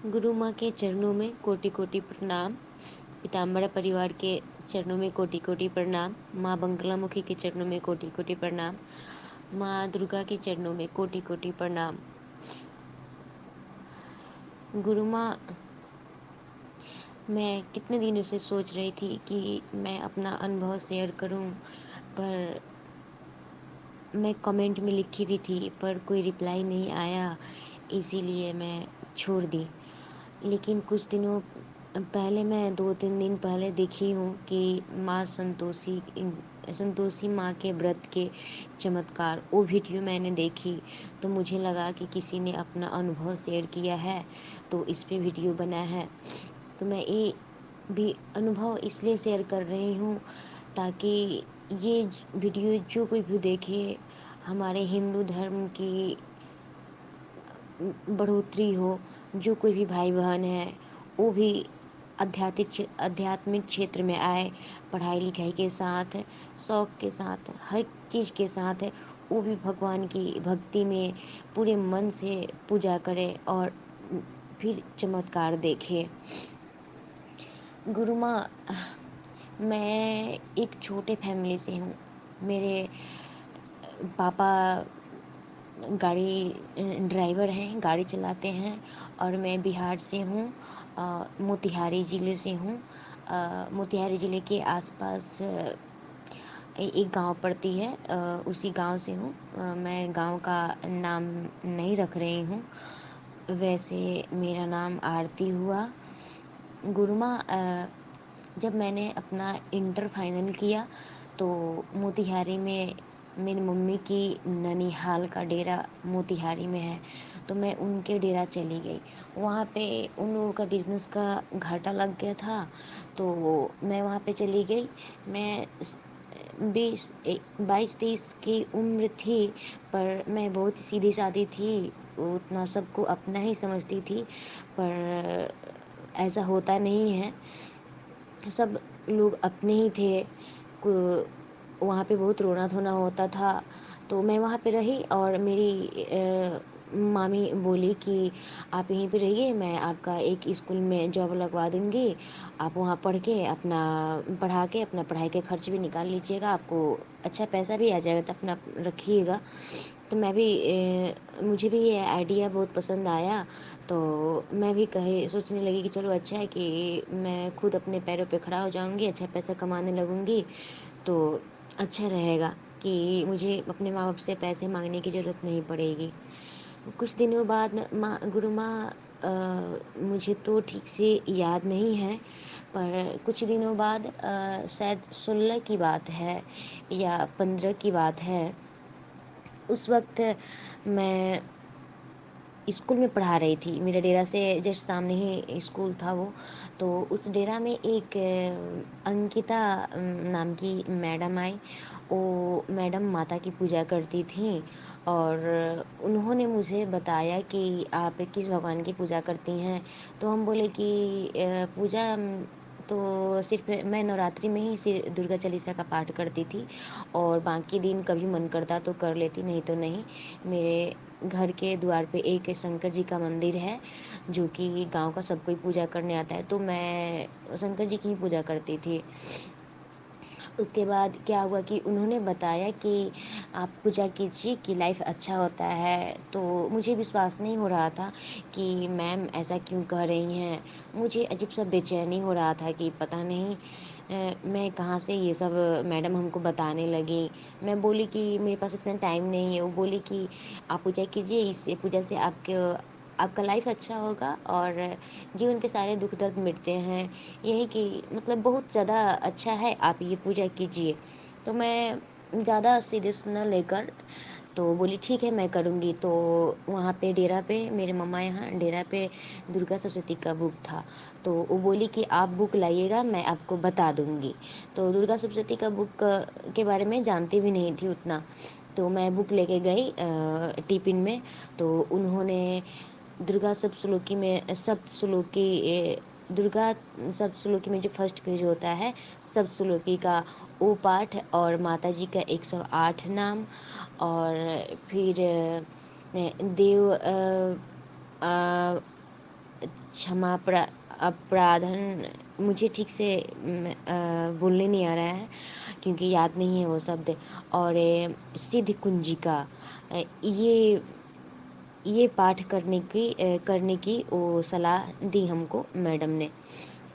गुरु माँ के चरणों में कोटि कोटि प्रणाम। पीताम्बर परिवार के चरणों में कोटि कोटि प्रणाम। माँ बंगलामुखी के चरणों में कोटि कोटि प्रणाम। माँ दुर्गा के चरणों में कोटि कोटि प्रणाम। गुरु माँ, मैं कितने दिनों से सोच रही थी कि मैं अपना अनुभव शेयर करूं, पर मैं कमेंट में लिखी भी थी पर कोई रिप्लाई नहीं आया, इसीलिए मैं छोड़ दी। लेकिन कुछ दिनों पहले, मैं 2-3 दिन पहले देखी हूँ कि माँ संतोषी माँ के व्रत के चमत्कार, वो वीडियो मैंने देखी तो मुझे लगा कि किसी ने अपना अनुभव शेयर किया है तो इस पे वीडियो बना है। तो मैं ये भी अनुभव इसलिए शेयर कर रही हूँ ताकि ये वीडियो जो कोई भी देखे, हमारे हिंदू धर्म की बढ़ोतरी हो। जो कोई भी भाई बहन है वो भी आध्यात्मिक क्षेत्र में आए, पढ़ाई लिखाई के साथ, शौक के साथ, हर चीज़ के साथ वो भी भगवान की भक्ति में पूरे मन से पूजा करे और फिर चमत्कार देखे। गुरु माँ, मैं एक छोटे फैमिली से हूँ। मेरे पापा गाड़ी ड्राइवर हैं, गाड़ी चलाते हैं, और मैं बिहार से हूँ, मोतिहारी ज़िले से हूँ। मोतिहारी ज़िले के आसपास एक गांव पड़ती है, उसी गांव से हूँ। मैं गांव का नाम नहीं रख रही हूँ, वैसे मेरा नाम आरती हुआ। गुरु माँ, जब मैंने अपना इंटर फाइनल किया तो मोतिहारी में मेरी मम्मी की ननिहाल का डेरा मोतिहारी में है, तो मैं उनके डेरा चली गई। वहाँ पे उन लोगों का बिजनेस का घाटा लग गया था तो मैं वहाँ पे चली गई। मैं 22-23 की उम्र थी, पर मैं बहुत सीधी सादी थी, उतना सबको अपना ही समझती थी, पर ऐसा होता नहीं है। सब लोग अपने ही थे। वहाँ पे बहुत रोना धोना होता था, तो मैं वहाँ पे रही और मेरी मामी बोली कि आप यहीं पे रहिए, मैं आपका एक स्कूल में जॉब लगवा दूँगी, आप वहाँ पढ़ के अपना पढ़ा के अपना पढ़ाई के खर्च भी निकाल लीजिएगा, आपको अच्छा पैसा भी आ जाएगा तो अपना रखिएगा। तो मैं भी मुझे भी ये आइडिया बहुत पसंद आया, तो मैं भी कहे सोचने लगी कि चलो अच्छा है कि मैं खुद अपने पैरों पे खड़ा हो जाऊंगी, अच्छा पैसा कमाने लगूंगी तो अच्छा रहेगा कि मुझे अपने माँ बाप से पैसे मांगने की ज़रूरत नहीं पड़ेगी। कुछ दिनों बाद गुरु माँ, मुझे तो ठीक से याद नहीं है, पर कुछ दिनों बाद शायद 16 की बात है या 15 की बात है। उस वक्त मैं स्कूल में पढ़ा रही थी। मेरे डेरा से जस्ट सामने ही स्कूल था वो। तो उस डेरा में एक अंकिता नाम की मैडम आई। वो मैडम माता की पूजा करती थी और उन्होंने मुझे बताया कि आप किस भगवान की पूजा करती हैं। तो हम बोले कि पूजा तो सिर्फ मैं नवरात्रि में ही सिर्फ दुर्गा चालीसा का पाठ करती थी और बाकी दिन कभी मन करता तो कर लेती, नहीं तो नहीं। मेरे घर के द्वार पे एक शंकर जी का मंदिर है जो कि गांव का सब कोई पूजा करने आता है, तो मैं शंकर जी की ही पूजा करती थी। उसके बाद क्या हुआ कि उन्होंने बताया कि आप पूजा कीजिए कि लाइफ अच्छा होता है। तो मुझे विश्वास नहीं हो रहा था कि मैम ऐसा क्यों कह रही हैं। मुझे अजीब सा बेचैनी हो रहा था कि पता नहीं मैं कहाँ से ये सब मैडम हमको बताने लगी। मैं बोली कि मेरे पास इतना टाइम नहीं है। वो बोली कि आप पूजा कीजिए, इस पूजा से आपका लाइफ अच्छा होगा और जीवन के सारे दुख दर्द मिटते हैं। यही कि मतलब बहुत ज़्यादा अच्छा है, आप ये पूजा कीजिए। तो मैं ज़्यादा सीरियस न लेकर तो बोली ठीक है मैं करूँगी। तो वहाँ पे डेरा पे मेरे मम्मा यहाँ डेरा पे दुर्गा सरस्वती का बुक था, तो वो बोली कि आप बुक लाइएगा, मैं आपको बता दूँगी। तो दुर्गा सप्तशती का बुक के बारे में जानती भी नहीं थी उतना, तो मैं बुक लेके गई टिफिन में। तो उन्होंने दुर्गा सप्तश्लोकी में सप्तश्लोकी दुर्गा सप्तश्लोकी में जो फर्स्ट पेज होता है सप्तश्लोकी का, वो पाठ और माता जी का 108 नाम, और फिर देव क्षमा अपराधन, मुझे ठीक से बोलने नहीं आ रहा है क्योंकि याद नहीं है वो शब्द। और सिद्ध कुंजिका, ये पाठ करने की वो सलाह दी हमको मैडम ने।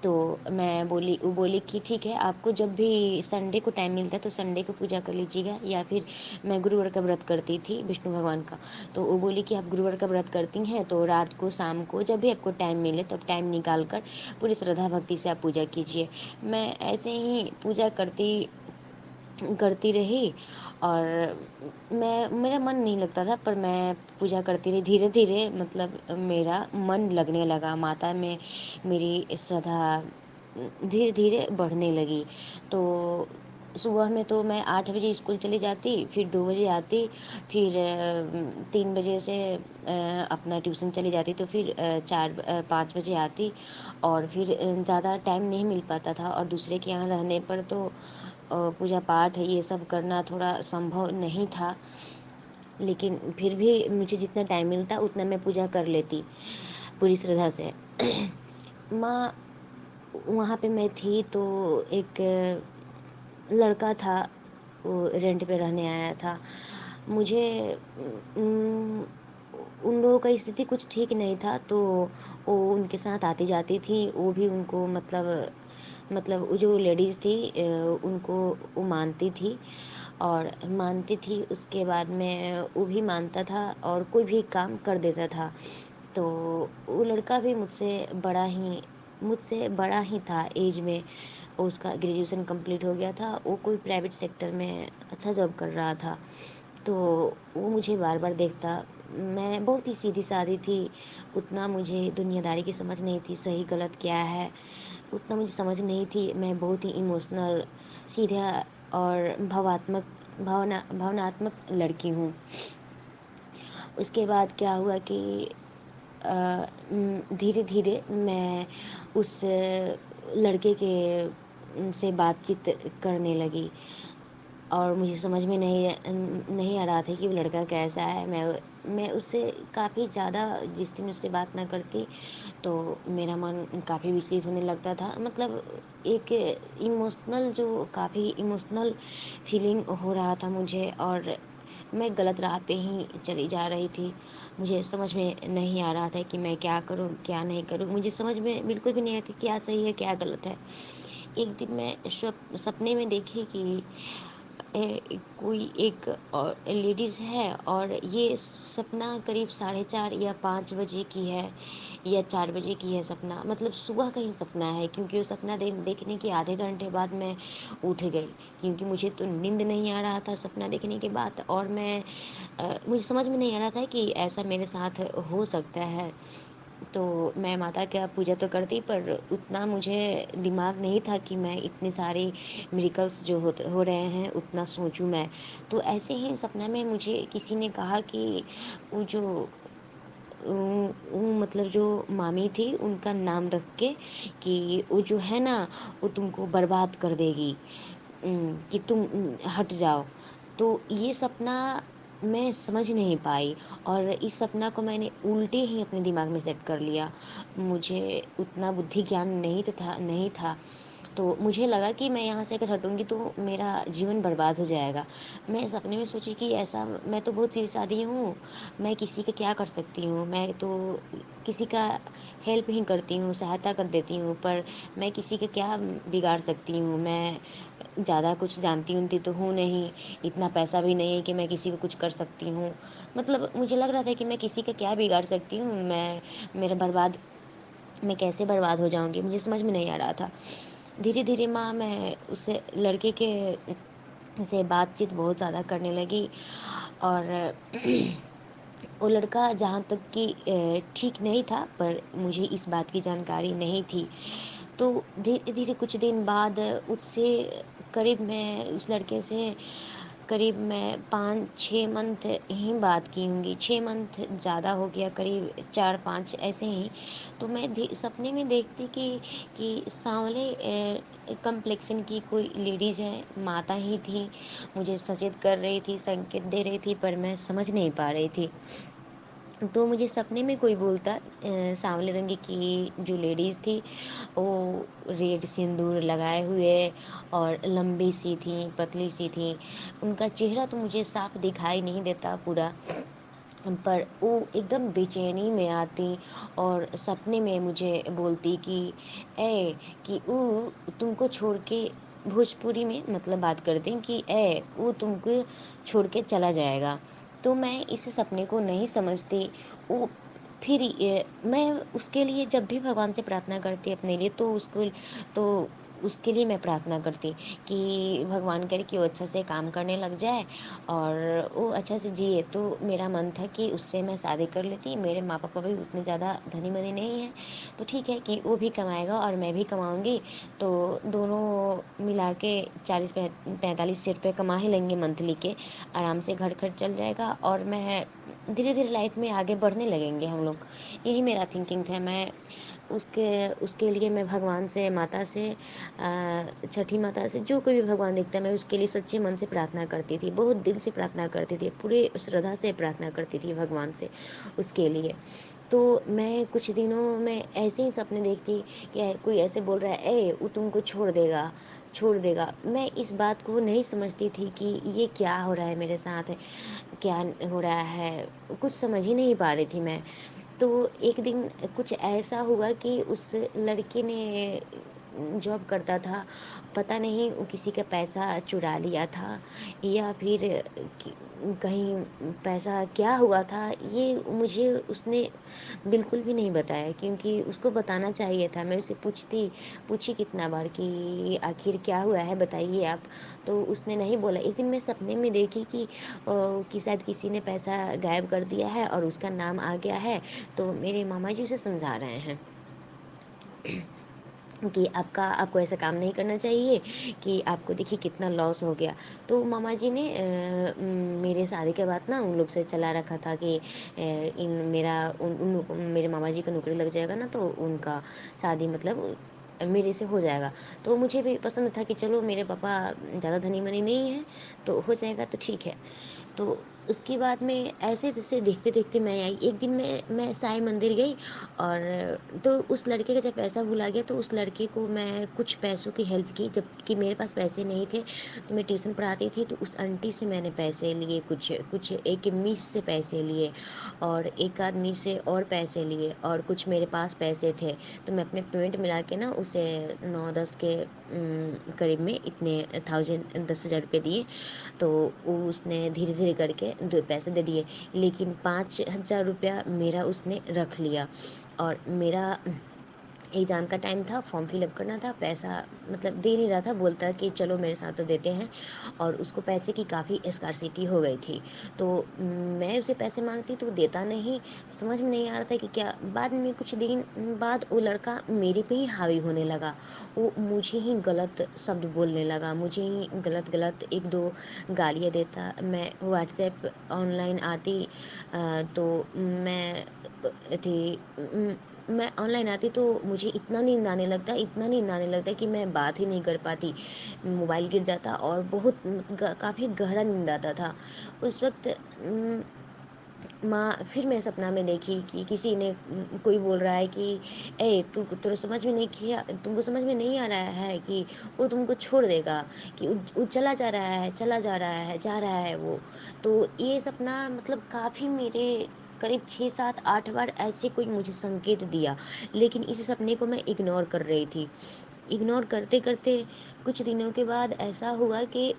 तो वो बोली कि ठीक है, आपको जब भी संडे को टाइम मिलता है तो संडे को पूजा कर लीजिएगा, या फिर मैं गुरुवार का व्रत करती थी विष्णु भगवान का। तो वो बोली कि आप गुरुवार का व्रत करती हैं तो रात को शाम को जब भी आपको टाइम मिले तब टाइम निकाल कर पूरी श्रद्धा भक्ति से आप पूजा कीजिए। मैं ऐसे ही पूजा करती रही, और मेरा मन नहीं लगता था, पर मैं पूजा करती रही। धीरे धीरे मतलब मेरा मन लगने लगा, माता में मेरी श्रद्धा धीरे धीरे बढ़ने लगी। तो सुबह में तो मैं 8 बजे स्कूल चली जाती, फिर 2 बजे आती, फिर 3 बजे से अपना ट्यूशन चली जाती, तो फिर 5 बजे आती। और फिर ज़्यादा टाइम नहीं मिल पाता था, और दूसरे के यहाँ रहने पर तो पूजा पाठ ये सब करना थोड़ा संभव नहीं था। लेकिन फिर भी मुझे जितना टाइम मिलता उतना मैं पूजा कर लेती पूरी श्रद्धा से। माँ, वहाँ पे मैं थी तो एक लड़का था, वो रेंट पे रहने आया था। मुझे उन लोगों का स्थिति कुछ ठीक नहीं था, तो वो उनके साथ आती जाती थी। वो भी उनको मतलब वो जो लेडीज़ थी उनको वो मानती थी, और मानती थी। उसके बाद में वो भी मानता था और कोई भी काम कर देता था। तो वो लड़का भी मुझसे बड़ा ही था एज में। उसका ग्रेजुएशन कंप्लीट हो गया था, वो कोई प्राइवेट सेक्टर में अच्छा जॉब कर रहा था। तो वो मुझे बार बार देखता। मैं बहुत ही सीधी सादी थी, उतना मुझे दुनियादारी की समझ नहीं थी, सही गलत क्या है उतना मुझे समझ नहीं थी। मैं बहुत ही इमोशनल, सीधा और भावनात्मक लड़की हूँ। उसके बाद क्या हुआ कि धीरे धीरे मैं उस लड़के के से बातचीत करने लगी, और मुझे समझ में नहीं आ रहा था कि वो लड़का कैसा है। मैं उससे काफ़ी ज़्यादा, जिस दिन उससे बात ना करती तो मेरा मन काफ़ी विचलित होने लगता था। मतलब एक काफ़ी इमोशनल फीलिंग हो रहा था मुझे, और मैं गलत राह पे ही चली जा रही थी। मुझे समझ में नहीं आ रहा था कि मैं क्या करूं क्या नहीं करूं। मुझे समझ में बिल्कुल भी नहीं आती क्या सही है क्या गलत है। एक दिन मैं सपने में देखी कि कोई एक और लेडीज़ है, और ये सपना करीब 4:30 या 5 बजे की है, या 4 बजे की है सपना। मतलब सुबह का ही सपना है, क्योंकि वो सपना देखने के आधे घंटे बाद मैं उठ गई, क्योंकि मुझे तो नींद नहीं आ रहा था सपना देखने के बाद। और मुझे समझ में नहीं आ रहा था कि ऐसा मेरे साथ हो सकता है। तो मैं माता का पूजा तो करती, पर उतना मुझे दिमाग नहीं था कि मैं इतने सारे मिरेकल्स जो हो रहे हैं उतना सोचूं मैं। तो ऐसे ही सपना में मुझे किसी ने कहा कि वो जो मतलब जो मामी थी उनका नाम रख के कि वो जो है ना वो तुमको बर्बाद कर देगी, कि तुम हट जाओ। तो ये सपना मैं समझ नहीं पाई, और इस सपना को मैंने उल्टे ही अपने दिमाग में सेट कर लिया। मुझे उतना बुद्धि ज्ञान नहीं था। तो मुझे लगा कि मैं यहाँ से अगर हटूंगी तो मेरा जीवन बर्बाद हो जाएगा। मैं सपने में सोची कि ऐसा, मैं तो बहुत सीधी सादी हूँ, मैं किसी का क्या कर सकती हूँ, मैं तो किसी का हेल्प ही करती हूँ, सहायता कर देती हूँ, पर मैं किसी का क्या बिगाड़ सकती हूँ। मैं ज़्यादा कुछ जानती उनती तो हूँ नहीं, इतना पैसा भी नहीं है कि मैं किसी को कुछ कर सकती हूँ। मतलब मुझे लग रहा था कि मैं किसी का क्या बिगाड़ सकती हूँ, मैं कैसे बर्बाद हो जाऊंगी, मुझे समझ में नहीं आ रहा था। धीरे धीरे मैं उस लड़के के से बातचीत बहुत ज़्यादा करने लगी, और वो लड़का जहाँ तक कि ठीक नहीं था, पर मुझे इस बात की जानकारी नहीं थी। तो धीरे धीरे कुछ दिन बाद उससे करीब मैं उस लड़के से करीब मैं 5-6 मंथ ही बात की होंगी। 6 मंथ ज़्यादा हो गया, करीब 4-5 ऐसे ही। तो मैं सपने में देखती कि सांवले कम्प्लेक्शन की कोई लेडीज़ है, माता ही थी, मुझे सचेत कर रही थी, संकेत दे रही थी, पर मैं समझ नहीं पा रही थी। तो मुझे सपने में कोई बोलता, सांवले रंग की जो लेडीज़ थी, वो रेड सिंदूर लगाए हुए और लंबी सी थी, पतली सी थी। उनका चेहरा तो मुझे साफ दिखाई नहीं देता पूरा, पर वो एकदम बेचैनी में आती और सपने में मुझे बोलती कि ए कि वो तुमको छोड़ के, भोजपुरी में मतलब बात करते हैं कि ए वो तुमको छोड़ के चला जाएगा। तो मैं इस सपने को नहीं समझती। वो फिर मैं उसके लिए जब भी भगवान से प्रार्थना करती अपने लिए, तो उसके लिए मैं प्रार्थना करती कि भगवान करे कि वो अच्छा से काम करने लग जाए और वो अच्छा से जिए। तो मेरा मन था कि उससे मैं शादी कर लेती। मेरे माँ पापा भी उतने ज़्यादा धनी मनी नहीं हैं, तो ठीक है कि वो भी कमाएगा और मैं भी कमाऊँगी, तो दोनों मिला के 40-45 रुपये कमा ही लेंगे मंथली के। आराम से घर खर्च चल जाएगा और मैं धीरे धीरे लाइफ में आगे बढ़ने लगेंगे हम लोग। यही मेरा थिंकिंग था। मैं उसके उसके लिए मैं भगवान से, माता से, छठी माता से, जो कोई भी भगवान दिखता है मैं उसके लिए सच्चे मन से प्रार्थना करती थी, बहुत दिल से प्रार्थना करती थी, पूरे श्रद्धा से प्रार्थना करती थी भगवान से उसके लिए। तो मैं कुछ दिनों में ऐसे ही सपने देखती कि कोई ऐसे बोल रहा है, ए वो तुमको छोड़ देगा। मैं इस बात को नहीं समझती थी कि ये क्या हो रहा है मेरे साथ, क्या हो रहा है, कुछ समझ ही नहीं पा रही थी मैं। तो एक दिन कुछ ऐसा हुआ कि उस लड़के ने, जॉब करता था, पता नहीं वो किसी का पैसा चुरा लिया था या फिर कहीं पैसा क्या हुआ था, ये मुझे उसने बिल्कुल भी नहीं बताया, क्योंकि उसको बताना चाहिए था। मैं उसे पूछी कितना बार कि आखिर क्या हुआ है बताइए आप, तो उसने नहीं बोला। एक दिन मैं सपने में देखी कि शायद किसी ने पैसा गायब कर दिया है और उसका नाम आ गया है। तो मेरे मामा जी उसे समझा रहे हैं कि आपको ऐसा काम नहीं करना चाहिए, कि आपको देखिए कितना लॉस हो गया। तो मामा जी ने मेरे शादी के बाद ना उन लोग से चला रखा था कि इन मेरा उन मेरे मामा जी का नौकरी लग जाएगा ना, तो उनका शादी मतलब मेरे से हो जाएगा। तो मुझे भी पसंद था कि चलो मेरे पापा ज़्यादा धनी मनी नहीं है, तो हो जाएगा तो ठीक है। तो उसके बाद में ऐसे तैसे देखते देखते मैं आई। एक दिन मैं साईं मंदिर गई और तो उस लड़के का जब पैसा भुला गया, तो उस लड़के को मैं कुछ पैसों की हेल्प की, जबकि मेरे पास पैसे नहीं थे। तो मैं ट्यूशन पढ़ाती थी, तो उस आंटी से मैंने पैसे लिए, कुछ कुछ एक मिस से पैसे लिए और एक आदमी से और पैसे लिए और कुछ मेरे पास पैसे थे। तो मैं अपने पेमेंट मिला के ना उसे 9-10 के करीब में इतने 10,000 दिए। तो वो उसने धीरे धीरे करके दो पैसे दे दिए, लेकिन 5,000 रुपया मेरा उसने रख लिया। और मेरा एग्ज़ाम का टाइम था, फॉर्म फिलअप करना था, पैसा मतलब दे नहीं रहा था, बोलता कि चलो मेरे साथ तो देते हैं। और उसको पैसे की काफ़ी स्कार्सिटी हो गई थी। तो मैं उसे पैसे मांगती तो वो देता नहीं। समझ में नहीं आ रहा था कि क्या। बाद में कुछ दिन बाद वो लड़का मेरे पे ही हावी होने लगा। वो मुझे ही गलत शब्द बोलने लगा, मुझे ही गलत गलत एक दो गालियाँ देता। मैं व्हाट्सएप ऑनलाइन आती तो मैं थी मैं ऑनलाइन आती तो मुझे इतना नींद आने लगता कि मैं बात ही नहीं कर पाती। मोबाइल गिर जाता और बहुत काफ़ी गहरा नींद आता था उस वक्त। माँ फिर मैं सपना में देखी कि किसी ने कोई बोल रहा है कि ए तू तेरे समझ में नहीं किया, तुमको समझ में नहीं आ रहा है कि वो तुमको छोड़ देगा, कि वो चला जा रहा है वो। तो ये सपना मतलब काफ़ी मेरे करीब 6-7-8 बार ऐसे कोई मुझे संकेत दिया, लेकिन इस सपने को मैं इग्नोर कर रही थी। इग्नोर करते करते कुछ दिनों के बाद ऐसा हुआ कि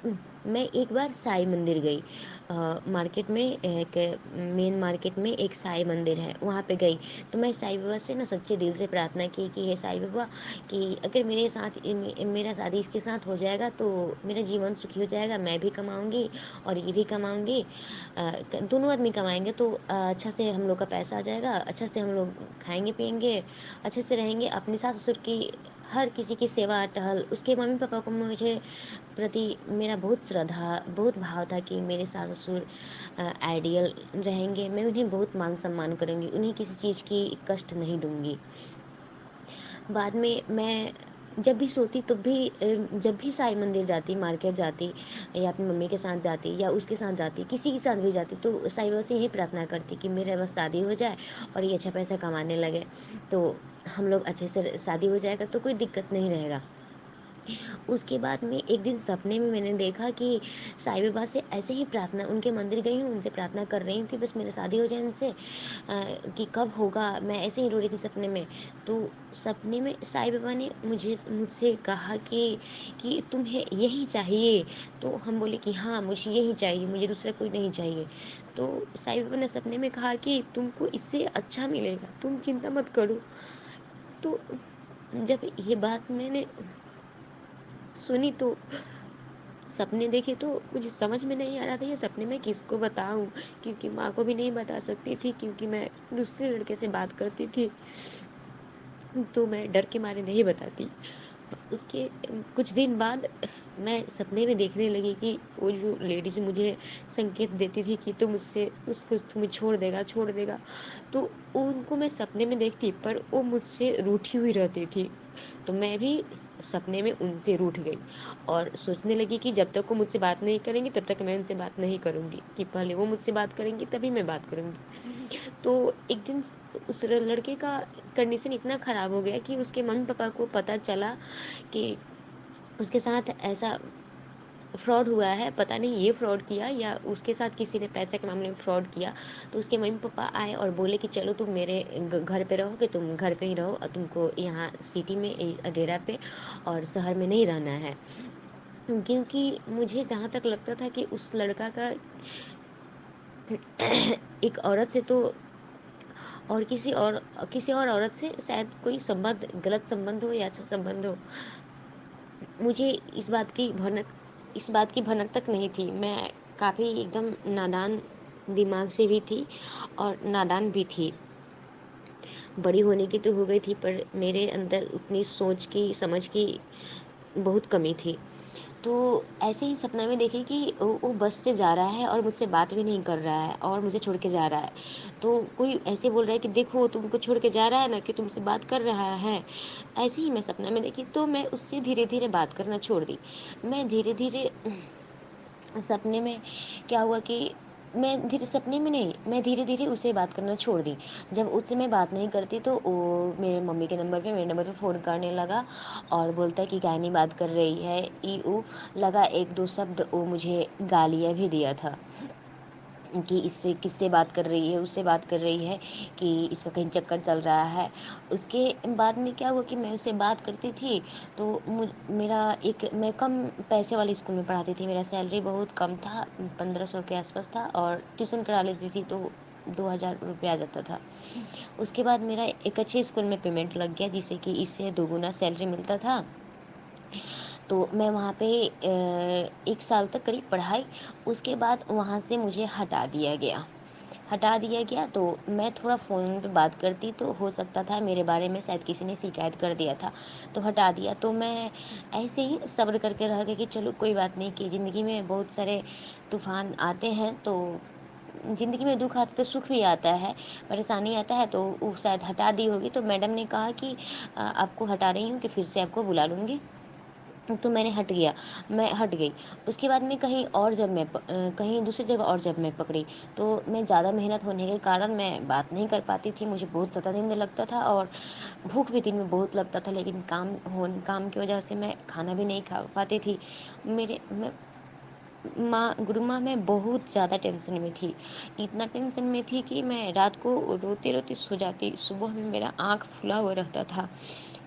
मैं एक बार साईं मंदिर गई। मार्केट में एक मेन मार्केट में एक साईं मंदिर है, वहाँ पे गई। तो मैं साईं बाबा से ना सच्चे दिल से प्रार्थना की कि हे साईं बाबा, कि अगर मेरा शादी इसके साथ हो जाएगा तो मेरा जीवन सुखी हो जाएगा, मैं भी कमाऊँगी और ये भी कमाऊँगी, दोनों आदमी कमाएंगे तो अच्छा से हम लोग का पैसा आ जाएगा, अच्छा से हम लोग खाएंगे पिएंगे, अच्छे से रहेंगे। अपने सास ससुर की, हर किसी की सेवा टहल। उसके मम्मी पापा को मुझे प्रति मेरा बहुत श्रद्धा, बहुत भाव था कि मेरे सास ससुर आइडियल रहेंगे। मैं उन्हें बहुत मान सम्मान करूँगी, उन्हें किसी चीज़ की कष्ट नहीं दूँगी। बाद में जब भी सोती तब भी जब भी साईं मंदिर जाती, मार्केट जाती या अपनी मम्मी के साथ जाती या उसके साथ जाती, किसी के साथ भी जाती, तो साईं बाबा से यही प्रार्थना करती कि मेरे बस शादी हो जाए और ये अच्छा पैसा कमाने लगे, तो हम लोग अच्छे से शादी हो जाएगा तो कोई दिक्कत नहीं रहेगा। उसके बाद में एक दिन सपने में मैंने देखा कि साईं बाबा से ऐसे ही प्रार्थना, उनके मंदिर गई हूँ, उनसे प्रार्थना कर रही हूँ कि बस मेरी शादी हो जाए इनसे, कि कब होगा, मैं ऐसे ही रो रही थी सपने में। तो सपने में साईं बाबा ने मुझसे कहा कि तुम्हें यही चाहिए? तो हम बोले कि हाँ, मुझे यही चाहिए, मुझे दूसरा कोई नहीं चाहिए। तो साईं बाबा ने सपने में कहा कि तुमको इससे अच्छा मिलेगा, तुम चिंता मत करो। तो जब ये बात मैंने सुनी तो सपने देखे तो मुझे समझ में नहीं आ रहा था ये सपने में किसको बताऊं, क्योंकि माँ को भी नहीं बता सकती थी, क्योंकि मैं दूसरे लड़के से बात करती थी, तो मैं डर के मारे नहीं बताती। उसके कुछ दिन बाद मैं सपने में देखने लगी कि वो जो लेडीज मुझे संकेत देती थी कि तुम उससे उसको तुम्हें छोड़ देगा, तो उनको मैं सपने में देखती, पर वो मुझसे रूठी हुई रहती थी। तो मैं भी सपने में उनसे रूठ गई और सोचने लगी कि जब तक वो मुझसे बात नहीं करेंगी तब तक मैं उनसे बात नहीं करूंगी, कि पहले वो मुझसे बात करेंगी तभी मैं बात करूंगी। तो एक दिन उस लड़के का कंडीशन इतना खराब हो गया कि उसके मम्मी पापा को पता चला कि उसके साथ ऐसा फ्रॉड हुआ है, पता नहीं ये फ्रॉड किया या उसके साथ किसी ने पैसे के मामले में फ्रॉड किया। तो उसके मम्मी पापा आए और बोले कि चलो तुम मेरे घर पे रहोगे, तुम घर पे ही रहो और तुमको यहाँ सिटी में डेरा पे और शहर में नहीं रहना है। क्योंकि मुझे जहाँ तक लगता था कि उस लड़का का एक औरत से तो और किसी और औरत से शायद कोई संबंध, गलत संबंध हो या अच्छा संबंध हो, मुझे इस बात की भनक तक नहीं थी। मैं काफ़ी एकदम नादान दिमाग से भी थी और नादान भी थी। बड़ी होने की तो हो गई थी, पर मेरे अंदर उतनी सोच की, समझ की बहुत कमी थी। तो ऐसे ही सपना में देखी कि वो बस से जा रहा है और मुझसे बात भी नहीं कर रहा है और मुझे छोड़ के जा रहा है। तो कोई ऐसे बोल रहा है कि देखो तुमको छोड़ के जा रहा है ना, कि तुमसे बात कर रहा है। ऐसे ही मैं सपना में देखी, तो मैं उससे धीरे धीरे बात करना छोड़ दी। मैं धीरे धीरे सपने में क्या हुआ कि सपने में नहीं, मैं धीरे धीरे उससे बात करना छोड़ दी। जब उससे मैं बात नहीं करती तो वो मेरे मम्मी के नंबर पे, मेरे नंबर पे फ़ोन करने लगा और बोलता कि काहे नहीं बात कर रही है, ई ऊ लगा एक दो शब्द वो मुझे गालियाँ भी दिया था कि इससे किससे बात कर रही है, उससे बात कर रही है, कि इसका कहीं चक्कर चल रहा है। उसके बाद में क्या हुआ कि मैं उससे बात करती थी तो मैं कम पैसे वाले स्कूल में पढ़ाती थी, मेरा सैलरी बहुत कम था, 1500 के आसपास था, और ट्यूशन करा लेती थी तो 2000 रुपये आ जाता था। उसके बाद मेरा एक अच्छे स्कूल में पेमेंट लग गया, जिससे कि इससे दोगुना सैलरी मिलता था। तो मैं वहाँ पे 1 साल तक करीब पढ़ाई। उसके बाद वहाँ से मुझे हटा दिया गया। तो मैं थोड़ा फ़ोन पे बात करती तो हो सकता था मेरे बारे में शायद किसी ने शिकायत कर दिया था, तो हटा दिया। तो मैं ऐसे ही सब्र करके रह गई कि चलो कोई बात नहीं, कि ज़िंदगी में बहुत सारे तूफ़ान आते हैं, तो ज़िंदगी में दुःख आता है तो सुख भी आता है, परेशानी आता है, तो वो शायद हटा दी होगी। तो मैडम ने कहा कि आपको हटा रही हूँ, कि फिर से आपको बुला लूँगी। तो मैं हट गई। उसके बाद में कहीं दूसरी जगह और जब मैं पकड़ी, तो मैं ज़्यादा मेहनत होने के कारण मैं बात नहीं कर पाती थी, मुझे बहुत ज़्यादा नींद लगता था और भूख भी दिन में बहुत लगता था, लेकिन काम की वजह से मैं खाना भी नहीं खा पाती थी। मेरे मैं गुरु माँ मैं बहुत ज़्यादा टेंशन में थी। इतना टेंशन में थी कि मैं रात को रोते-रोते सो जाती, सुबह में मेरा आँख फूला हुआ रहता था।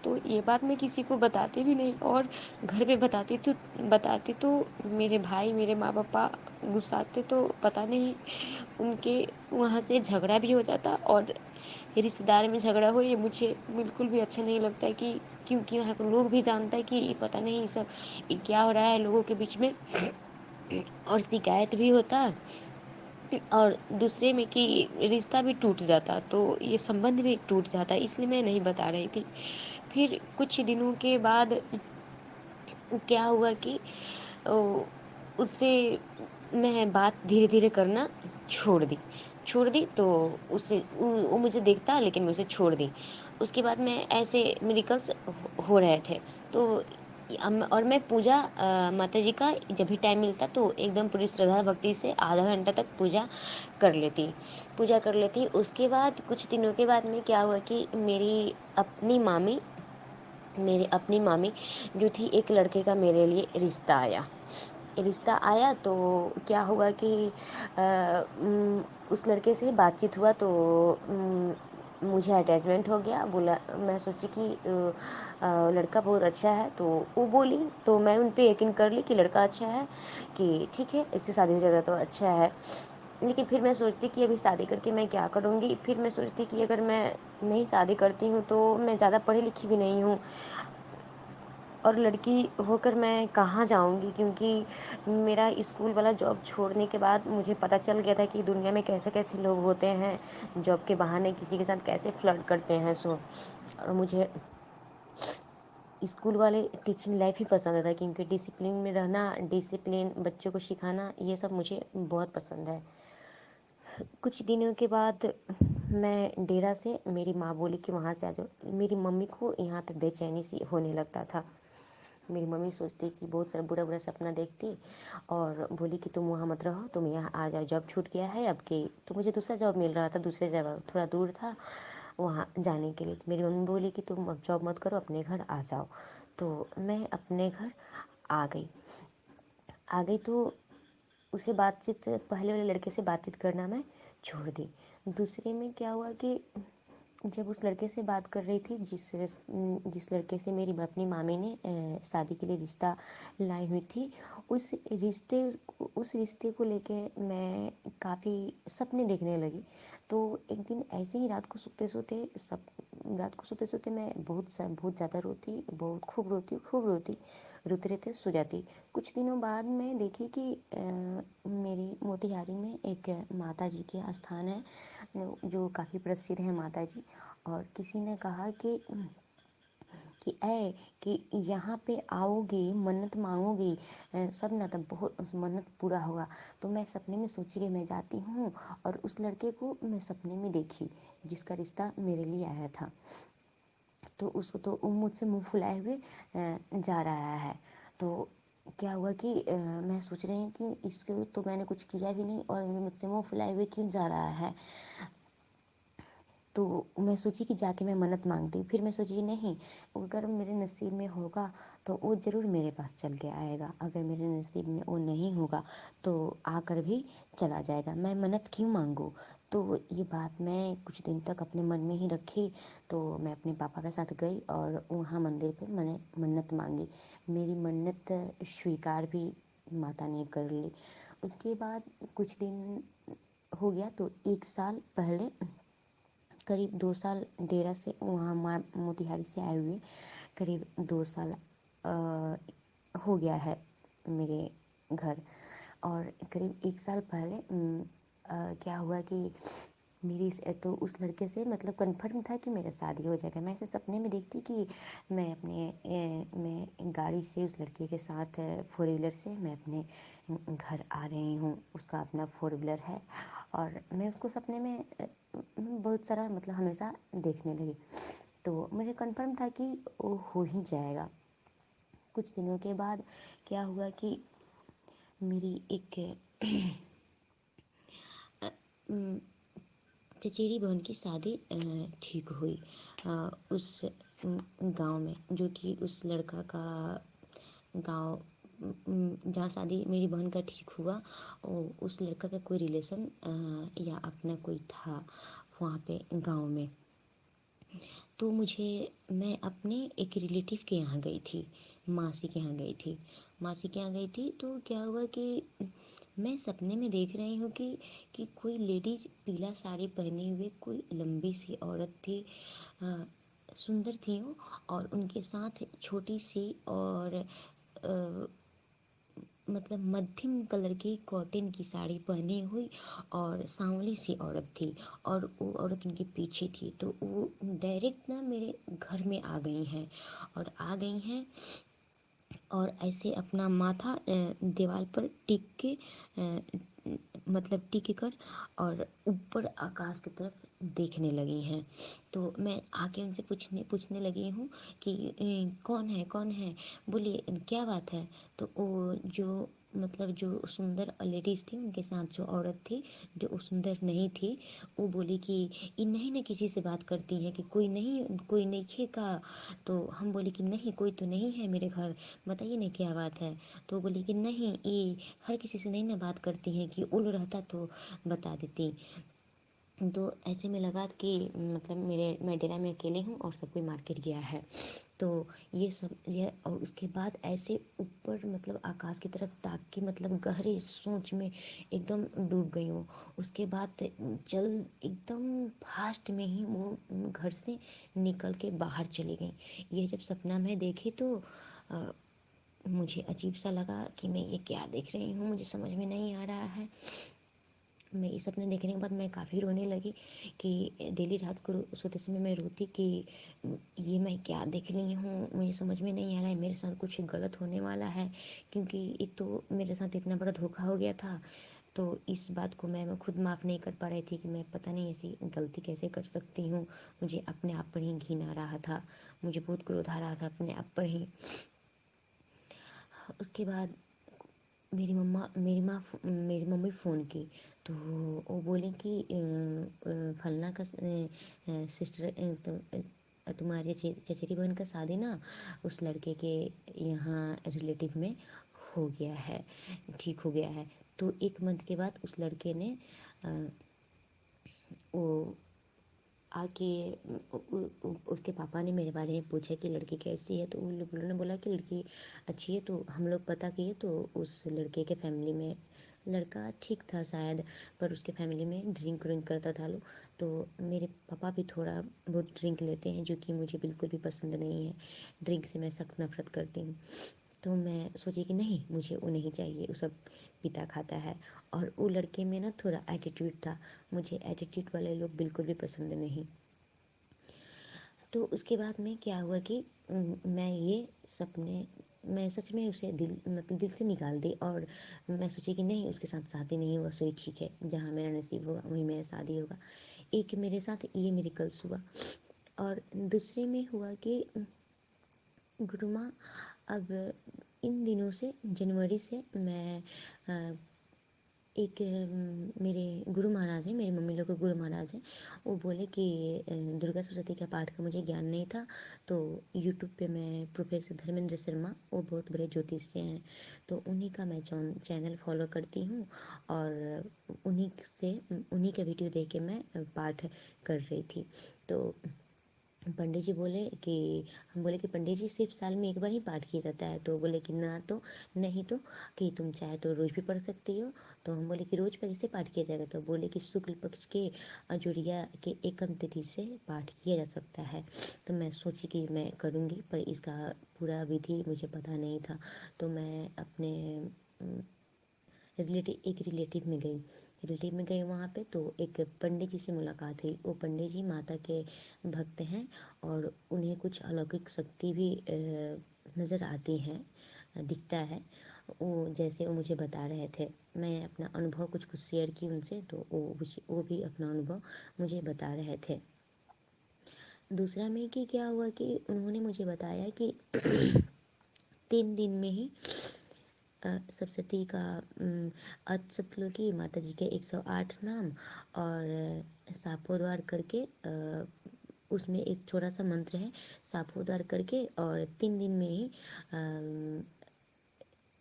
तो ये बात मैं किसी को बताती भी नहीं, और घर पे बताती तो मेरे भाई, मेरे माँ-पापा गुस्साते, तो पता नहीं उनके वहाँ से झगड़ा भी हो जाता, और रिश्तेदार में झगड़ा हो, ये मुझे बिल्कुल भी अच्छा नहीं लगता है, कि क्योंकि वहाँ के लोग भी जानता है कि ये पता नहीं ये क्या हो रहा है लोगों के बीच में, और शिकायत भी होता, और दूसरे में कि रिश्ता भी टूट जाता, तो ये संबंध भी टूट जाता, इसलिए मैं नहीं बता रही थी। फिर कुछ दिनों के बाद क्या हुआ कि ओ, उससे मैं बात धीरे धीरे करना छोड़ दी। छोड़ दी, तो उससे वो मुझे देखता लेकिन मैं उसे छोड़ दी। उसके बाद में ऐसे मिरेकल्स हो रहे थे। तो और मैं पूजा माता जी का जब भी टाइम मिलता तो एकदम पूरी श्रद्धा भक्ति से आधा घंटा तक पूजा कर लेती। उसके बाद कुछ दिनों के बाद में क्या हुआ कि मेरी अपनी मामी जो थी, एक लड़के का मेरे लिए रिश्ता आया। तो क्या हुआ कि उस लड़के से बातचीत हुआ, तो मुझे अटैचमेंट हो गया। बोला, मैं सोची कि लड़का बहुत अच्छा है, तो वो बोली, तो मैं उन पे यकीन कर ली कि लड़का अच्छा है, कि ठीक है, इससे शादी हो जाएगा तो अच्छा है। लेकिन फिर मैं सोचती कि अभी शादी करके मैं क्या करूँगी। फिर मैं सोचती कि अगर मैं नहीं शादी करती हूँ तो मैं ज़्यादा पढ़ी लिखी भी नहीं हूँ, और लड़की होकर मैं कहाँ जाऊँगी, क्योंकि मेरा स्कूल वाला जॉब छोड़ने के बाद मुझे पता चल गया था कि दुनिया में कैसे कैसे लोग होते हैं, जॉब के बहाने किसी के साथ कैसे फ्लर्ट करते हैं। और मुझे स्कूल वाले टीचिंग लाइफ ही पसंद था, क्योंकि डिसिप्लिन में रहना, डिसिप्लिन बच्चों को सिखाना, ये सब मुझे बहुत पसंद है। कुछ दिनों के बाद मैं डेरा से, मेरी माँ बोली कि वहाँ से आ जाओ। मेरी मम्मी को यहाँ पे बेचैनी सी होने लगता था। मेरी मम्मी सोचती कि बहुत सारा बुरा बुरा सपना देखती, और बोली कि तुम वहाँ मत रहो, तुम यहाँ आ जाओ, जॉब छूट गया है अब की। तो मुझे दूसरा जॉब मिल रहा था, दूसरे जगह थोड़ा दूर था वहाँ जाने के लिए। मेरी मम्मी बोली कि तुम अब जॉब मत करो, अपने घर आ जाओ। तो मैं अपने घर आ गई तो उसे बातचीत, पहले वाले लड़के से बातचीत करना मैं छोड़ दी। दूसरे में क्या हुआ कि जब उस लड़के से बात कर रही थी, जिस लड़के से मेरी अपनी मामी ने शादी के लिए रिश्ता लाई हुई थी, उस रिश्ते को लेके मैं काफ़ी सपने देखने लगी। तो एक दिन ऐसे ही रात को सोते सोते मैं बहुत ज़्यादा रोती, खूब रोती, रोते रहते सो जाती। कुछ दिनों बाद में देखी कि मेरी मोतिहारी में एक माता जी के स्थान है, जो काफ़ी प्रसिद्ध है माता जी। और किसी ने कहा कि यहाँ पे आओगी, मन्नत मांगोगी, सब ना तो बहुत मन्नत पूरा होगा। तो मैं सपने में सोची कि मैं जाती हूँ, और उस लड़के को मैं सपने में देखी जिसका रिश्ता मेरे लिए आया था। तो उसको तो वो मुझसे मुंह फुलाए हुए जा रहा है। तो क्या हुआ कि मैं सोच रही हूँ कि इसको तो मैंने कुछ किया भी नहीं, और मुझसे मुंह फुलाए हुए क्यों जा रहा है। तो मैं सोची कि जाके मैं मन्नत मांगती हूँ। फिर मैं सोची नहीं, अगर मेरे नसीब में होगा तो वो ज़रूर मेरे पास चल के आएगा, अगर मेरे नसीब में वो नहीं होगा तो आकर भी चला जाएगा, मैं मन्नत क्यों मांगूँ। तो ये बात मैं कुछ दिन तक अपने मन में ही रखी। तो मैं अपने पापा के साथ गई और वहाँ मंदिर पे मैंने मन्नत मांगी। मेरी मन्नत स्वीकार भी माता ने कर ली। उसके बाद कुछ दिन हो गया, तो 1 साल पहले, करीब 2 साल डेरा से वहाँ मोतिहारी से आए हुए, करीब 2 साल हो गया है मेरे घर। और करीब 1 साल पहले क्या हुआ कि तो उस लड़के से मतलब कन्फर्म था कि मेरा शादी हो जाएगा। मैं ऐसे सपने में देखती कि मैं गाड़ी से उस लड़के के साथ 4 व्हीलर से मैं अपने घर आ रही हूँ। उसका अपना 4 व्हीलर है, और मैं उसको सपने में बहुत सारा मतलब हमेशा देखने लगी। तो मुझे कन्फर्म था कि वो हो ही जाएगा। कुछ दिनों के बाद क्या हुआ कि मेरी एक चचेरी बहन की शादी ठीक हुई उस गांव में, जो कि उस लड़का का गांव, जहाँ शादी मेरी बहन का ठीक हुआ, उस लड़का का कोई रिलेशन या अपना कोई था वहाँ पे गांव में। तो मैं अपने एक रिलेटिव के यहाँ गई थी, मासी के यहाँ गई थी। तो क्या हुआ कि मैं सपने में देख रही हूँ कि कोई लेडीज पीला साड़ी पहने हुए कोई लंबी सी औरत थी, सुंदर थी वो, और उनके साथ छोटी सी और मतलब मध्यम कलर की कॉटन की साड़ी पहनी हुई और सांवली सी औरत थी, और वो औरत उनके पीछे थी। तो वो डायरेक्ट ना मेरे घर में आ गई हैं, और ऐसे अपना माथा दीवार पर टिक के मतलब टिक कर और ऊपर आकाश की तरफ देखने लगी हैं। तो मैं आके उनसे पूछने पूछने लगी हूँ कि कौन है कौन है, बोली क्या बात है। तो वो जो मतलब जो सुंदर लेडीज थी उनके साथ जो औरत थी जो वो सुंदर नहीं थी, वो बोली कि इन नहीं ना किसी से बात करती है कि कोई नहीं खे का। तो हम बोले कि नहीं कोई तो नहीं है मेरे घर, बताइए ना क्या बात है। तो बोली कि नहीं ये हर किसी से नहीं ना बात करती हैं, कि उल्लू रहता तो बता देती। तो ऐसे में लगा कि मतलब मैं डेरा में अकेले हूँ और सब कोई मार्केट गया है। तो ये सब ये और उसके बाद ऐसे ऊपर मतलब आकाश की तरफ ताक के मतलब गहरे सोच में एकदम डूब गई हूँ। उसके बाद चल एकदम फास्ट में ही वो घर से निकल के बाहर चली गई। ये जब सपना में देखी तो मुझे अजीब सा लगा कि मैं ये क्या देख रही हूँ, मुझे समझ में नहीं आ रहा है। मैं ये सपने देखने के बाद मैं काफ़ी रोने लगी कि डेली रात को सोते समय मैं रोती कि ये मैं क्या देख रही हूँ, मुझे समझ में नहीं आ रहा है, मेरे साथ कुछ गलत होने वाला है। क्योंकि एक तो मेरे साथ इतना बड़ा धोखा हो गया था, तो इस बात को मैं खुद माफ़ नहीं कर पा रही थी कि मैं पता नहीं ऐसी गलती कैसे कर सकती हूँ। मुझे अपने आप पर ही घिन आ रहा था, मुझे बहुत क्रोध आ रहा था अपने आप पर ही। उसके बाद मेरी मम्मी फ़ोन की, तो वो बोले कि फलना का सिस्टर तुम्हारे चचेरी बहन का शादी ना उस लड़के के यहाँ रिलेटिव में हो गया है, ठीक हो गया है। तो 1 मंथ के बाद उस लड़के ने अ, वो आके उसके पापा ने मेरे बारे में पूछा कि लड़की कैसी है। तो उन लोगों ने बोला कि लड़की अच्छी है। तो हम लोग पता किए तो उस लड़के के फैमिली में लड़का ठीक था शायद, पर उसके फैमिली में ड्रिंक व्रिंक करता था लोग। तो मेरे पापा भी थोड़ा बहुत ड्रिंक लेते हैं, जो कि मुझे बिल्कुल भी पसंद नहीं है। ड्रिंक से मैं सख्त नफरत करती हूँ। तो मैं सोची कि नहीं मुझे वो नहीं चाहिए, वो सब पीता खाता है। और वो लड़के में ना थोड़ा एटीट्यूड था, मुझे एटीट्यूड वाले लोग बिल्कुल भी पसंद नहीं। तो उसके बाद में क्या हुआ कि मैं ये सपने मैं सच में उसे दिल से निकाल दी। और मैं सोची कि नहीं उसके साथ शादी नहीं हुआ सो ही ठीक है, जहाँ मेरा नसीब होगा वहीं मेरा शादी होगा। एक मेरे साथ ये मिरेकल्स हुआ। और दूसरे में हुआ कि गुरु माँ अब इन दिनों से जनवरी से मैं एक मेरे गुरु महाराज हैं, मेरी मम्मी लोग के गुरु महाराज हैं। वो बोले कि दुर्गा सरस्वती का पाठ का मुझे ज्ञान नहीं था, तो यूट्यूब पे मैं प्रोफेसर धर्मेंद्र शर्मा, वो बहुत बड़े ज्योतिषी हैं, तो उन्हीं का मैं चैनल फॉलो करती हूँ। और उन्हीं का वीडियो देख के मैं पाठ कर रही थी। तो पंडित जी बोले कि हम बोले कि पंडित जी सिर्फ साल में एक बार ही पाठ किया जाता है। तो बोले कि ना तो नहीं तो कि तुम चाहे तो रोज भी पढ़ सकती हो। तो हम बोले कि रोज कैसे पाठ किया जाएगा। तो बोले कि शुक्ल पक्ष के अजुरिया के एकम तिथि से पाठ किया जा सकता है। तो मैं सोची कि मैं करूँगी, पर इसका पूरा विधि मुझे पता नहीं था। तो मैं अपने रिलेटिव में गई वहाँ पे। तो एक पंडित जी से मुलाकात हुई। वो पंडित जी माता के भक्त हैं और उन्हें कुछ अलौकिक शक्ति भी नज़र आती है, दिखता है। वो मुझे बता रहे थे, मैं अपना अनुभव कुछ कुछ शेयर की उनसे, तो वो भी अपना अनुभव मुझे बता रहे थे। दूसरा में कि क्या हुआ कि उन्होंने मुझे बताया कि 3 दिन में ही सरस्वती का अष्टपद की माता जी के 108 नाम और सापोद्वार करके उसमें एक छोटा सा मंत्र है, सापोद्वार करके, और 3 दिन में ही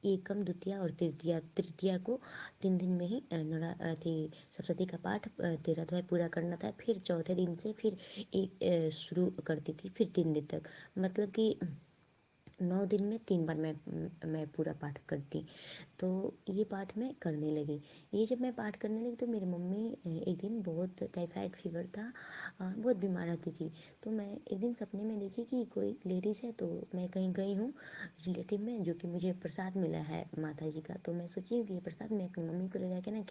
एकम द्वितीया और तृतीया को 3 दिन में ही सरस्वती का पाठ 13 अध्याय पूरा करना था। फिर चौथे दिन से फिर एक शुरू करती थी, फिर 3 दिन तक, मतलब कि 9 दिन में 3 बार मैं पूरा पाठ करती। तो ये पाठ मैं करने लगी। ये जब मैं पाठ करने लगी तो मेरी मम्मी एक दिन बहुत टाइफाइड फीवर था, बहुत बीमार रहती थी। तो मैं एक दिन सपने में देखी कि कोई लेडीज़ है। तो मैं कहीं गई हूँ रिलेटिव में, जो कि मुझे प्रसाद मिला है माता जी का। तो मैं सोची कि ये प्रसाद मैं अपनी मम्मी को ले जाके ना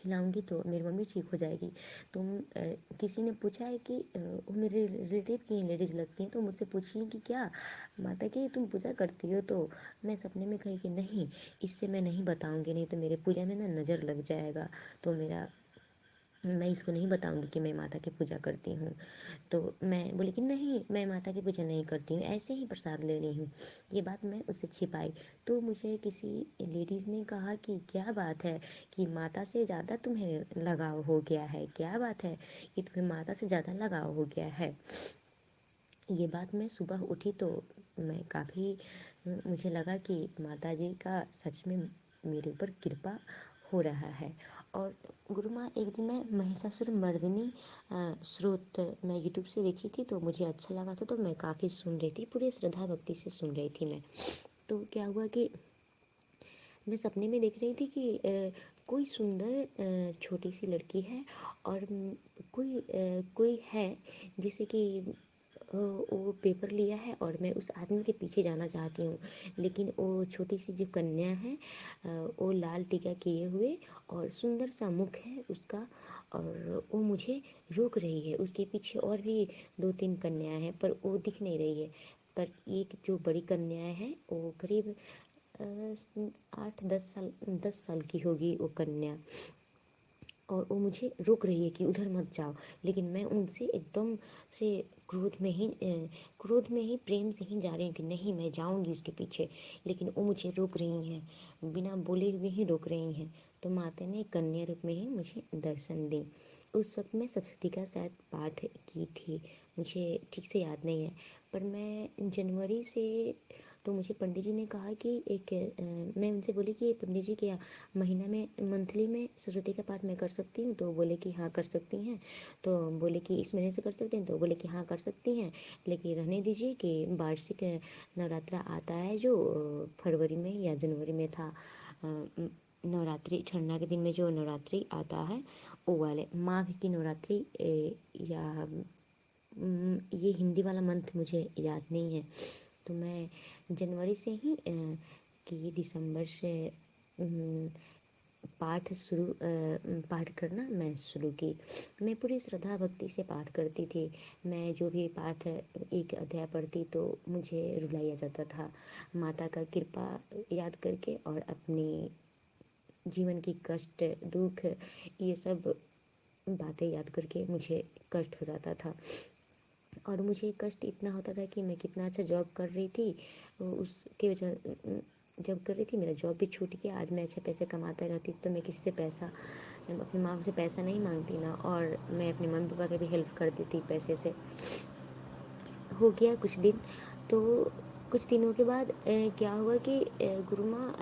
खिलाऊंगी तो मेरी मम्मी ठीक हो जाएगी। तुम किसी ने पूछा है कि वो मेरे रिलेटिव की लेडीज़ लगती हैं, तो मुझसे पूछी कि क्या माता की तुम पूजा करती हो? तो मैं सपने में कही कि नहीं, इससे मैं नहीं बताऊंगी, नहीं तो मेरे पूजा में ना नज़र लग जाएगा, तो मैं इसको नहीं बताऊंगी कि मैं माता की पूजा करती हूँ। तो मैं बोली कि नहीं, मैं माता की पूजा नहीं करती हूँ, ऐसे ही प्रसाद ले रही हूँ। ये बात मैं उससे छिपाई। तो मुझे किसी लेडीज़ ने कहा कि क्या बात है कि माता से ज़्यादा तुम्हें लगाव हो गया है, क्या बात है कि तुम्हें माता से ज़्यादा लगाव हो गया है। ये बात मैं सुबह उठी तो मैं काफ़ी मुझे लगा कि माता जी का सच में मेरे ऊपर कृपा हो रहा है। और गुरु माँ, एक दिन मैं महिषासुर मर्दिनी स्रोत मैं यूट्यूब से देखी थी, तो मुझे अच्छा लगा था, तो मैं काफ़ी सुन रही थी, पूरी श्रद्धा भक्ति से सुन रही थी मैं। तो क्या हुआ कि मैं सपने में देख रही थी कि कोई सुंदर छोटी सी लड़की है, और कोई है जिसे कि वो पेपर लिया है, और मैं उस आदमी के पीछे जाना चाहती हूँ, लेकिन वो छोटी सी जो कन्या है वो लाल टीका किए हुए और सुंदर सा मुख है उसका, और वो मुझे रोक रही है। उसके पीछे और भी दो तीन कन्याएं हैं, पर वो दिख नहीं रही है। पर एक जो बड़ी कन्या है वो करीब 8 10 साल की होगी वो कन्या, और वो मुझे रोक रही है कि उधर मत जाओ। लेकिन मैं उनसे एकदम से क्रोध में ही प्रेम से ही जा रही हूँ कि नहीं, मैं जाऊंगी उसके पीछे, लेकिन वो मुझे रोक रही हैं, बिना बोले हुए ही रोक रही हैं। तो माता ने कन्या रूप में ही मुझे दर्शन दी। उस वक्त मैं सप्तशती का शायद पाठ की थी, मुझे ठीक से याद नहीं है। पर मैं जनवरी से, तो मुझे पंडित जी ने कहा कि मैं उनसे बोली कि पंडित जी क्या महीना में मंथली में सरस्वती का पाठ मैं कर सकती हूँ? तो बोले कि हाँ कर सकती हैं। तो बोले कि इस महीने से कर सकते हैं? तो बोले कि हाँ कर सकती हैं, लेकिन रहने दीजिए कि वार्षिक नवरात्रा आता है जो फरवरी में या जनवरी में था, नवरात्रि ठंडा के दिन में जो नवरात्रि आता है वो वाले माघ की नवरात्रि, या ये हिंदी वाला मंथ मुझे याद नहीं है। तो मैं जनवरी से ही कि दिसंबर से पाठ करना मैं शुरू की। मैं पूरी श्रद्धा भक्ति से पाठ करती थी। मैं जो भी पाठ एक अध्याय पढ़ती तो मुझे रुलाया जाता था, माता का कृपा याद करके और अपनी जीवन की कष्ट दुख ये सब बातें याद करके मुझे कष्ट हो जाता था। और मुझे कष्ट इतना होता था कि मैं कितना अच्छा जॉब कर रही थी, उसके वजह जॉब कर रही थी, मेरा जॉब भी छूट गया। आज मैं अच्छे पैसे कमाता रहती तो मैं किसी से पैसा, अपनी माँ से पैसा नहीं मांगती ना, और मैं अपने मम्मी पापा की भी हेल्प कर देती पैसे से। हो गया कुछ दिन, तो कुछ दिनों के बाद क्या हुआ कि गुरु माँ,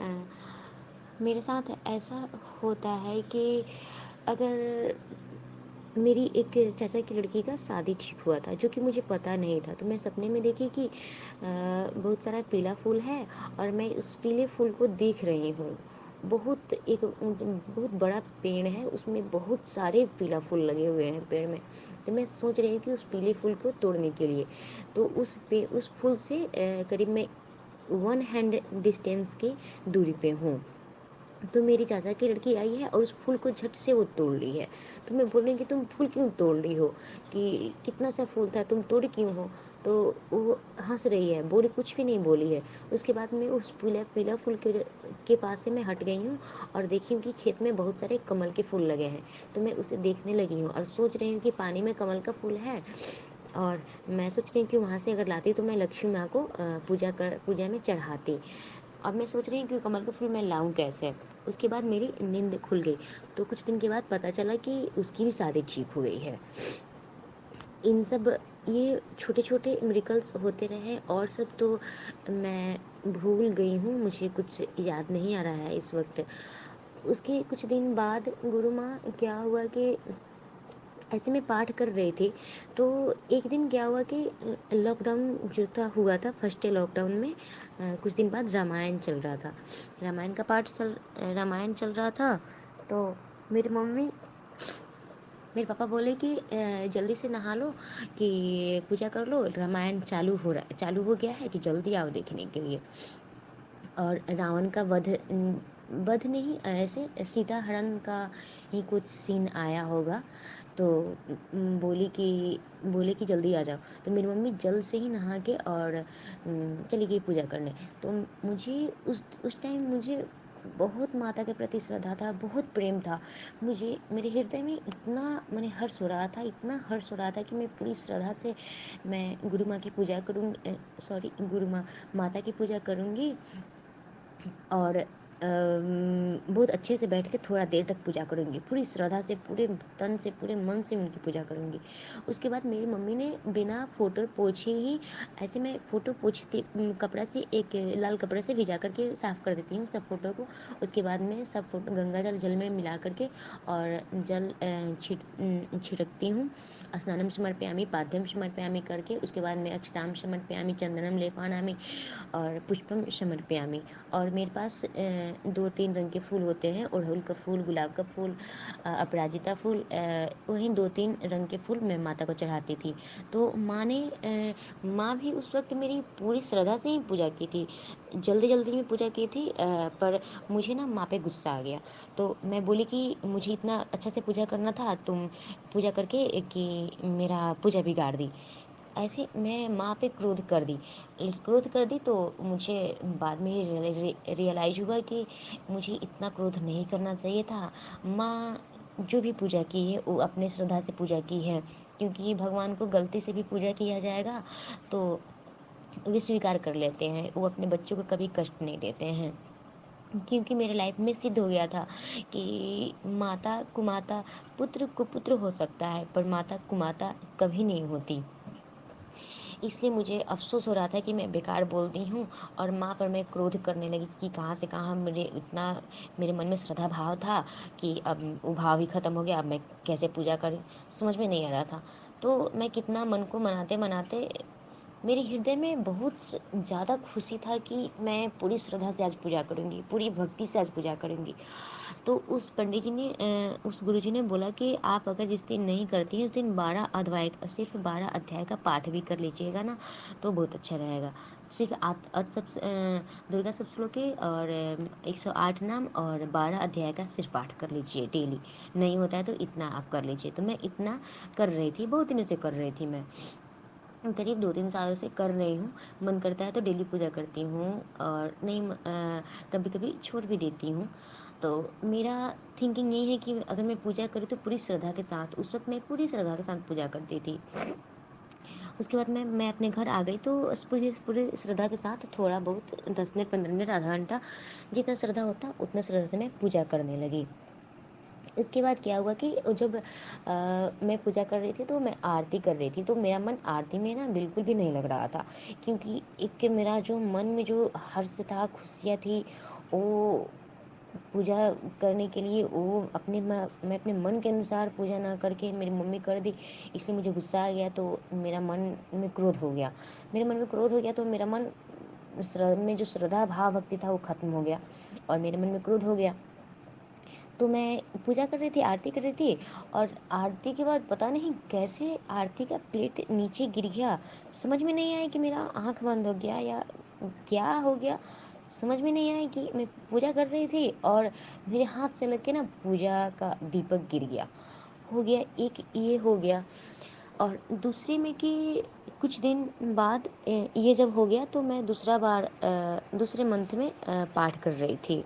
मेरे साथ ऐसा होता है कि अगर मेरी एक चाचा की लड़की का शादी ठीक हुआ था, जो कि मुझे पता नहीं था। तो मैं सपने में देखी कि बहुत सारा पीला फूल है, और मैं उस पीले फूल को देख रही हूँ। बहुत बड़ा पेड़ है, उसमें बहुत सारे पीला फूल लगे हुए हैं पेड़ में। तो मैं सोच रही हूँ कि उस पीले फूल को तोड़ने के लिए, तो उस फूल से करीब मैं 1 हैंड डिस्टेंस की दूरी पे हूँ। तो मेरी चाचा की लड़की आई है और उस फूल को झट से वो तोड़ ली है। तो मैं बोल रही कि तुम फूल क्यों तोड़ रही हो, कि कितना सा फूल था, तुम तोड़ क्यों हो? तो वो हंस रही है, बोली कुछ भी नहीं बोली है। उसके बाद में उस पीला पीला फूल के पास से मैं हट गई हूँ, और देखी हूँ कि खेत में बहुत सारे कमल के फूल लगे हैं। तो मैं उसे देखने लगी हूँ और सोच रही हूँ कि पानी में कमल का फूल है, और मैं सोच रही हूँ कि वहाँ से अगर लाती तो मैं लक्ष्मी माँ को पूजा में चढ़ाती। अब मैं सोच रही हूँ कि कमल का फूल मैं लाऊं कैसे। उसके बाद मेरी नींद खुल गई, तो कुछ दिन के बाद पता चला कि उसकी भी शादी ठीक हो गई है। इन सब ये छोटे छोटे मिरेकल्स होते रहे, और सब तो मैं भूल गई हूँ, मुझे कुछ याद नहीं आ रहा है इस वक्त। उसके कुछ दिन बाद गुरु माँ, क्या हुआ कि ऐसे में पाठ कर रही थी, तो एक दिन क्या हुआ कि लॉकडाउन जो था हुआ था, फर्स्ट डे लॉकडाउन में कुछ दिन बाद रामायण चल रहा था, रामायण चल रहा था। तो मेरी मम्मी मेरे पापा बोले कि जल्दी से नहा लो, कि पूजा कर लो, रामायण चालू हो गया है, कि जल्दी आओ देखने के लिए। और रावण का वध नहीं, ऐसे सीता हरण का ही कुछ सीन आया होगा। तो बोली कि जल्दी आ जाओ। तो मेरी मम्मी जल्द से ही नहा के और चली गई पूजा करने। तो मुझे उस टाइम मुझे बहुत माता के प्रति श्रद्धा था, बहुत प्रेम था। मुझे मेरे हृदय में इतना मैंने हर्ष हो रहा था, इतना हर्ष हो रहा था कि मैं पूरी श्रद्धा से मैं गुरु माँ की पूजा करूँगी, सॉरी गुरु माँ माता की पूजा करूँगी। और बहुत अच्छे से बैठ के थोड़ा देर तक पूजा करूँगी, पूरी श्रद्धा से, पूरे तन से, पूरे मन से उनकी पूजा करूँगी। उसके बाद मेरी मम्मी ने बिना फ़ोटो पोछे ही, ऐसे मैं फ़ोटो पोंछती कपड़ा से, एक लाल कपड़े से भिजा करके साफ़ कर देती हूँ सब फ़ोटो को। उसके बाद में सब फ़ोटो गंगा जल में मिला करके और जल छिड़कती हूँ। स्नानं समर्पयामि, पाद्यं समर्पयामि करके उसके बाद में अक्षतां समर्पयामि, चंदनं लेपयामि और पुष्पम समर्पयामि। और मेरे पास 2-3 रंग के फूल होते हैं, अड़हुल का फूल, गुलाब का फूल, अपराजिता फूल, वहीं 2-3 रंग के फूल मैं माता को चढ़ाती थी। तो माँ भी उस वक्त मेरी पूरी श्रद्धा से ही पूजा की थी, जल्दी जल्दी में पूजा की थी। पर मुझे ना माँ पे गुस्सा आ गया। तो मैं बोली कि मुझे इतना अच्छा से पूजा करना था, तुम पूजा करके कि मेरा पूजा बिगाड़ दी। ऐसे मैं माँ पे क्रोध कर दी। तो मुझे बाद में ही रियलाइज़ हुआ कि मुझे इतना क्रोध नहीं करना चाहिए था। माँ जो भी पूजा की है वो अपने श्रद्धा से पूजा की है, क्योंकि भगवान को गलती से भी पूजा किया जाएगा तो वे स्वीकार कर लेते हैं, वो अपने बच्चों को कभी कष्ट नहीं देते हैं। क्योंकि मेरे लाइफ में सिद्ध हो गया था कि माता कुमाता, पुत्र कुपुत्र हो सकता है पर माता कुमाता कभी नहीं होती। इसलिए मुझे अफ़सोस हो रहा था कि मैं बेकार बोलती हूँ, और माँ पर मैं क्रोध करने लगी कि कहाँ से कहाँ मेरे मन में श्रद्धा भाव था कि अब वो भाव ही ख़त्म हो गया, अब मैं कैसे पूजा करूँ? समझ में नहीं आ रहा था। तो मैं कितना मन को मनाते-मनाते मेरे हृदय में बहुत ज़्यादा खुशी था कि मैं पूरी श्रद्धा से आज पूजा करूँगी, पूरी भक्ति से आज पूजा करूँगी। तो उस पंडित जी ने उस गुरुजी ने बोला कि आप अगर जिस दिन नहीं करती हैं उस दिन 12 अध्याय का पाठ भी कर लीजिएगा ना, तो बहुत अच्छा रहेगा। सिर्फ दुर्गा सप्तशती और 108 नाम और 12 अध्याय का सिर्फ पाठ कर लीजिए डेली। नहीं होता है तो इतना आप कर लीजिए। तो मैं इतना कर रही थी, बहुत दिनों से कर रही थी मैं। करीब 2-3 सालों से कर रही हूँ। मन करता है तो डेली पूजा करती हूँ, और नहीं कभी-कभी छोड़ भी देती हूँ। तो मेरा थिंकिंग यही है कि अगर मैं पूजा करूँ तो पूरी श्रद्धा के साथ, उस वक़्त मैं पूरी श्रद्धा के साथ पूजा करती थी। उसके बाद मैं अपने घर आ गई तो पूरी पूरी श्रद्धा के साथ थोड़ा बहुत 10 मिनट, 15 मिनट, आधा घंटा, जितना श्रद्धा होता उतना श्रद्धा से मैं पूजा करने लगी। इसके बाद क्या हुआ कि जब मैं पूजा कर रही थी तो मैं आरती कर रही थी, तो मेरा मन आरती में ना बिल्कुल भी नहीं लग रहा था, क्योंकि एक मेरा जो मन में जो हर्ष था, खुशियाँ थी, वो पूजा करने के लिए वो मैं अपने मन के अनुसार पूजा ना करके मेरी मम्मी कर दी, इसलिए मुझे गुस्सा आ गया। तो मेरा मन में क्रोध हो गया। मेरे मन में क्रोध हो गया तो मेरा मन में जो श्रद्धा भाव भक्ति था वो खत्म हो गया, और मेरे मन में क्रोध हो गया। तो मैं पूजा कर रही थी, आरती कर रही थी, और आरती के बाद पता नहीं कैसे आरती का प्लेट नीचे गिर गया। समझ में नहीं आया कि मेरा आँख बंद हो गया या क्या हो गया। समझ में नहीं आया कि मैं पूजा कर रही थी और मेरे हाथ से लग के ना पूजा का दीपक गिर गया। हो गया एक ये हो गया, और दूसरे में कि कुछ दिन बाद ये जब हो गया तो मैं दूसरे मंथ में पाठ कर रही थी।